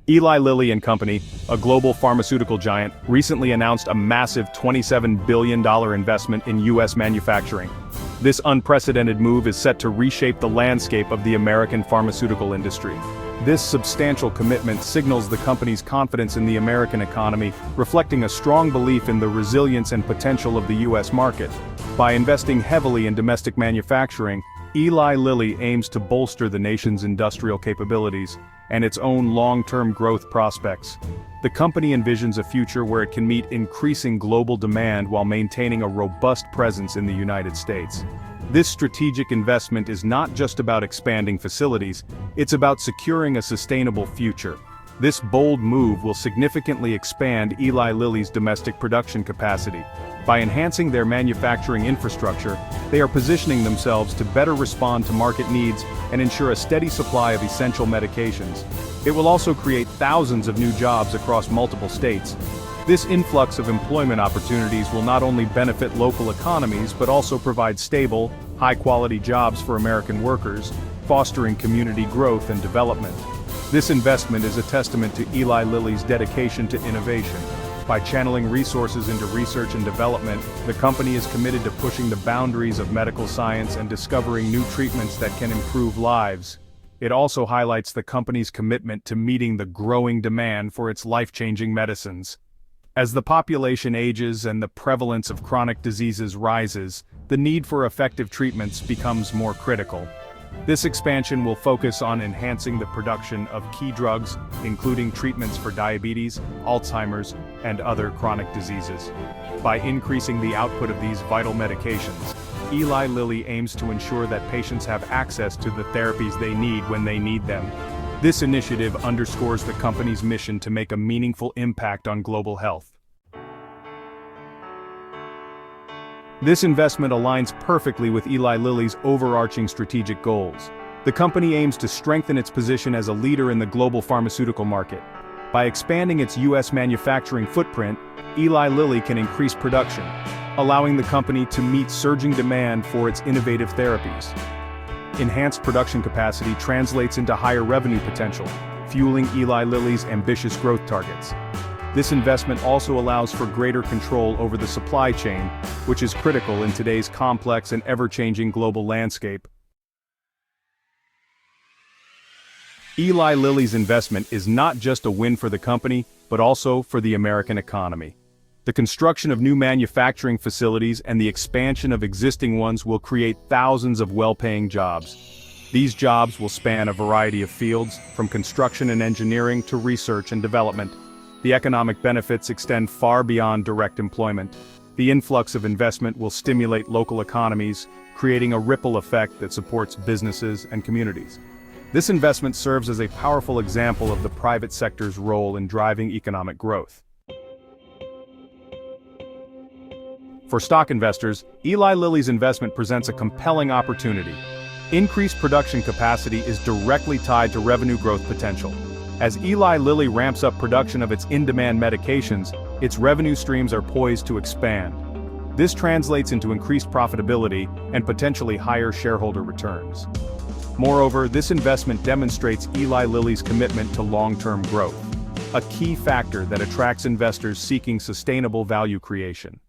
Eli Lilly and Company, a global pharmaceutical giant, recently announced a massive $27 billion investment in U.S. manufacturing. This unprecedented move is set to reshape the landscape of the American pharmaceutical industry. This substantial commitment signals the company's confidence in the American economy, reflecting a strong belief in the resilience and potential of the U.S. market. By investing heavily in domestic manufacturing, Eli Lilly aims to bolster the nation's industrial capabilities and its own long-term growth prospects. The company envisions a future where it can meet increasing global demand while maintaining a robust presence in the United States. This strategic investment is not just about expanding facilities, it's about securing a sustainable future. This bold move will significantly expand Eli Lilly's domestic production capacity. By enhancing their manufacturing infrastructure, they are positioning themselves to better respond to market needs and ensure a steady supply of essential medications. It will also create thousands of new jobs across multiple states. This influx of employment opportunities will not only benefit local economies but also provide stable, high-quality jobs for American workers, fostering community growth and development. This investment is a testament to Eli Lilly's dedication to innovation. By channeling resources into research and development, the company is committed to pushing the boundaries of medical science and discovering new treatments that can improve lives. It also highlights the company's commitment to meeting the growing demand for its life-changing medicines. As the population ages and the prevalence of chronic diseases rises, the need for effective treatments becomes more critical. This expansion will focus on enhancing the production of key drugs, including treatments for diabetes, Alzheimer's, and other chronic diseases. By increasing the output of these vital medications, Eli Lilly aims to ensure that patients have access to the therapies they need when they need them. This initiative underscores the company's mission to make a meaningful impact on global health. This investment aligns perfectly with Eli Lilly's overarching strategic goals. The company aims to strengthen its position as a leader in the global pharmaceutical market. By expanding its U.S. manufacturing footprint, Eli Lilly can increase production, allowing the company to meet surging demand for its innovative therapies. Enhanced production capacity translates into higher revenue potential, fueling Eli Lilly's ambitious growth targets. This investment also allows for greater control over the supply chain, which is critical in today's complex and ever-changing global landscape. Eli Lilly's investment is not just a win for the company, but also for the American economy. The construction of new manufacturing facilities and the expansion of existing ones will create thousands of well-paying jobs. These jobs will span a variety of fields, from construction and engineering to research and development. The economic benefits extend far beyond direct employment. The influx of investment will stimulate local economies, creating a ripple effect that supports businesses and communities. This investment serves as a powerful example of the private sector's role in driving economic growth. For stock investors, Eli Lilly's investment presents a compelling opportunity. Increased production capacity is directly tied to revenue growth potential. As Eli Lilly ramps up production of its in-demand medications, its revenue streams are poised to expand. This translates into increased profitability and potentially higher shareholder returns. Moreover, this investment demonstrates Eli Lilly's commitment to long-term growth, a key factor that attracts investors seeking sustainable value creation.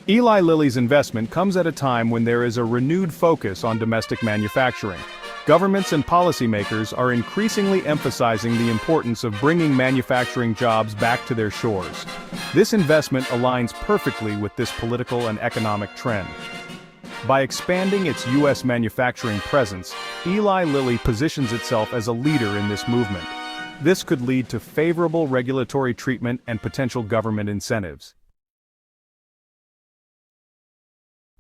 Eli Lilly's investment comes at a time when there is a renewed focus on domestic manufacturing. Governments and policymakers are increasingly emphasizing the importance of bringing manufacturing jobs back to their shores. This investment aligns perfectly with this political and economic trend. By expanding its U.S. manufacturing presence, Eli Lilly positions itself as a leader in this movement. This could lead to favorable regulatory treatment and potential government incentives.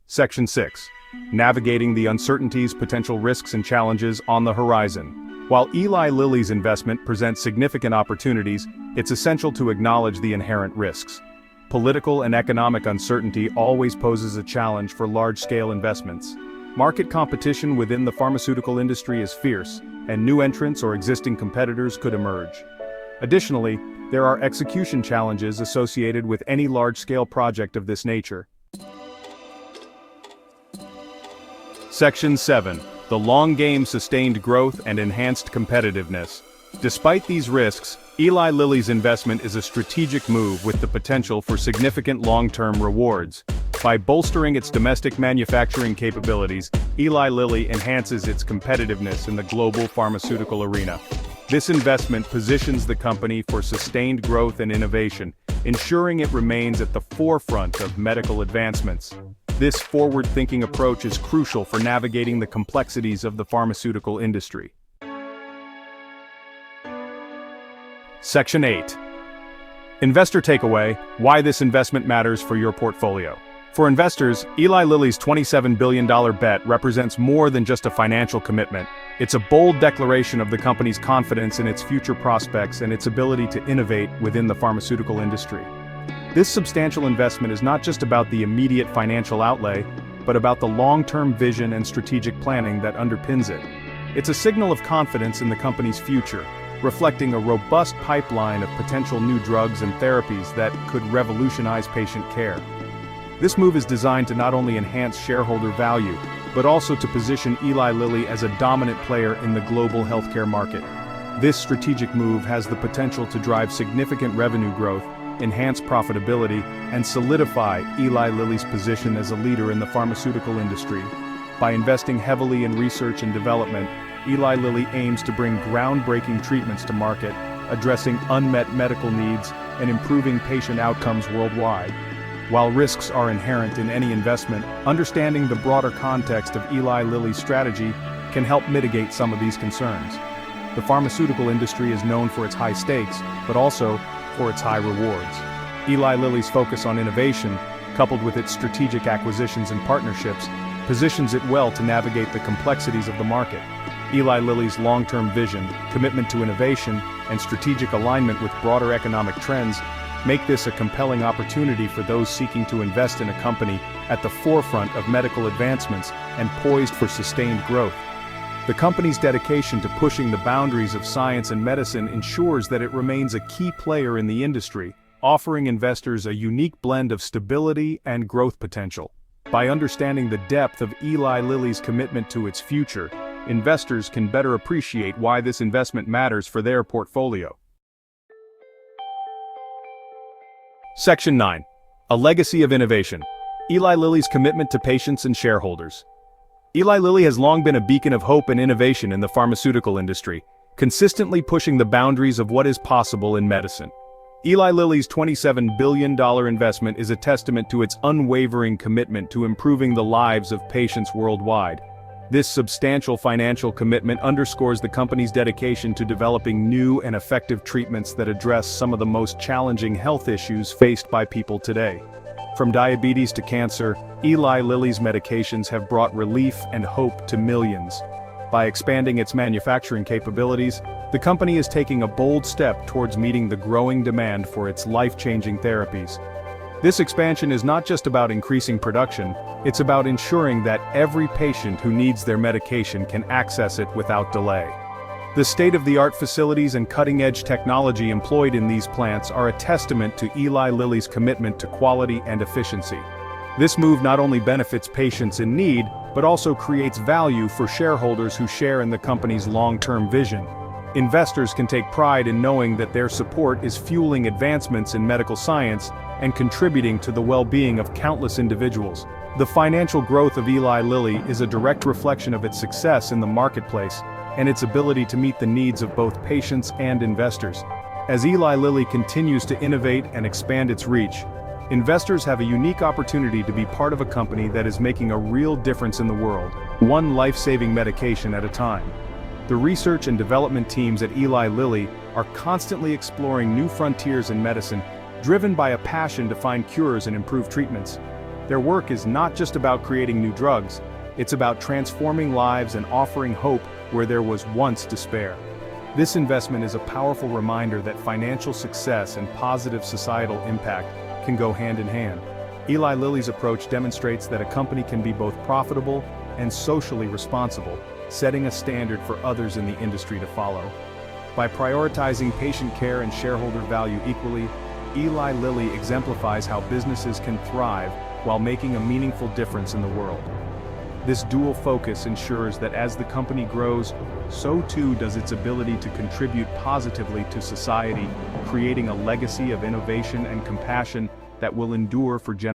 Section 6. Navigating the uncertainties, potential risks and challenges on the horizon. While Eli Lilly's investment presents significant opportunities, it's essential to acknowledge the inherent risks. Political and economic uncertainty always poses a challenge for large-scale investments. Market competition within the pharmaceutical industry is fierce, and new entrants or existing competitors could emerge. Additionally, there are execution challenges associated with any large-scale project of this nature. Section 7. The long game sustained growth and enhanced competitiveness. Despite these risks, Eli Lilly's investment is a strategic move with the potential for significant long-term rewards. By bolstering its domestic manufacturing capabilities, Eli Lilly enhances its competitiveness in the global pharmaceutical arena. This investment positions the company for sustained growth and innovation, ensuring it remains at the forefront of medical advancements. This forward-thinking approach is crucial for navigating the complexities of the pharmaceutical industry. Section 8. Investor takeaway: why this investment matters for your portfolio. For investors, Eli Lilly's $27 billion bet represents more than just a financial commitment. It's a bold declaration of the company's confidence in its future prospects and its ability to innovate within the pharmaceutical industry. This substantial investment is not just about the immediate financial outlay, but about the long-term vision and strategic planning that underpins it. It's a signal of confidence in the company's future, reflecting a robust pipeline of potential new drugs and therapies that could revolutionize patient care. This move is designed to not only enhance shareholder value, but also to position Eli Lilly as a dominant player in the global healthcare market. This strategic move has the potential to drive significant revenue growth, enhance profitability, and solidify Eli Lilly's position as a leader in the pharmaceutical industry. By investing heavily in research and development, Eli Lilly aims to bring groundbreaking treatments to market, addressing unmet medical needs and improving patient outcomes worldwide. While risks are inherent in any investment, understanding the broader context of Eli Lilly's strategy can help mitigate some of these concerns. The pharmaceutical industry is known for its high stakes, but also for its high rewards. Eli Lilly's focus on innovation, coupled with its strategic acquisitions and partnerships, positions it well to navigate the complexities of the market. Eli Lilly's long-term vision, commitment to innovation, and strategic alignment with broader economic trends make this a compelling opportunity for those seeking to invest in a company at the forefront of medical advancements and poised for sustained growth. The company's dedication to pushing the boundaries of science and medicine ensures that it remains a key player in the industry, offering investors a unique blend of stability and growth potential. By understanding the depth of Eli Lilly's commitment to its future, investors can better appreciate why this investment matters for their portfolio. Section 9. A legacy of innovation. Eli Lilly's commitment to patients and shareholders. Eli Lilly has long been a beacon of hope and innovation in the pharmaceutical industry, consistently pushing the boundaries of what is possible in medicine. Eli Lilly's $27 billion investment is a testament to its unwavering commitment to improving the lives of patients worldwide. This substantial financial commitment underscores the company's dedication to developing new and effective treatments that address some of the most challenging health issues faced by people today. From diabetes to cancer, Eli Lilly's medications have brought relief and hope to millions. By expanding its manufacturing capabilities, the company is taking a bold step towards meeting the growing demand for its life-changing therapies. This expansion is not just about increasing production, it's about ensuring that every patient who needs their medication can access it without delay. The state-of-the-art facilities and cutting-edge technology employed in these plants are a testament to Eli Lilly's commitment to quality and efficiency. This move not only benefits patients in need, but also creates value for shareholders who share in the company's long-term vision. Investors can take pride in knowing that their support is fueling advancements in medical science and contributing to the well-being of countless individuals. The financial growth of Eli Lilly is a direct reflection of its success in the marketplace and its ability to meet the needs of both patients and investors. As Eli Lilly continues to innovate and expand its reach, investors have a unique opportunity to be part of a company that is making a real difference in the world, one life-saving medication at a time. The research and development teams at Eli Lilly are constantly exploring new frontiers in medicine, driven by a passion to find cures and improve treatments. Their work is not just about creating new drugs, it's about transforming lives and offering hope where there was once despair. This investment is a powerful reminder that financial success and positive societal impact can go hand in hand. Eli Lilly's approach demonstrates that a company can be both profitable and socially responsible, setting a standard for others in the industry to follow. By prioritizing patient care and shareholder value equally, Eli Lilly exemplifies how businesses can thrive while making a meaningful difference in the world. This dual focus ensures that as the company grows, so too does its ability to contribute positively to society, creating a legacy of innovation and compassion that will endure for generations.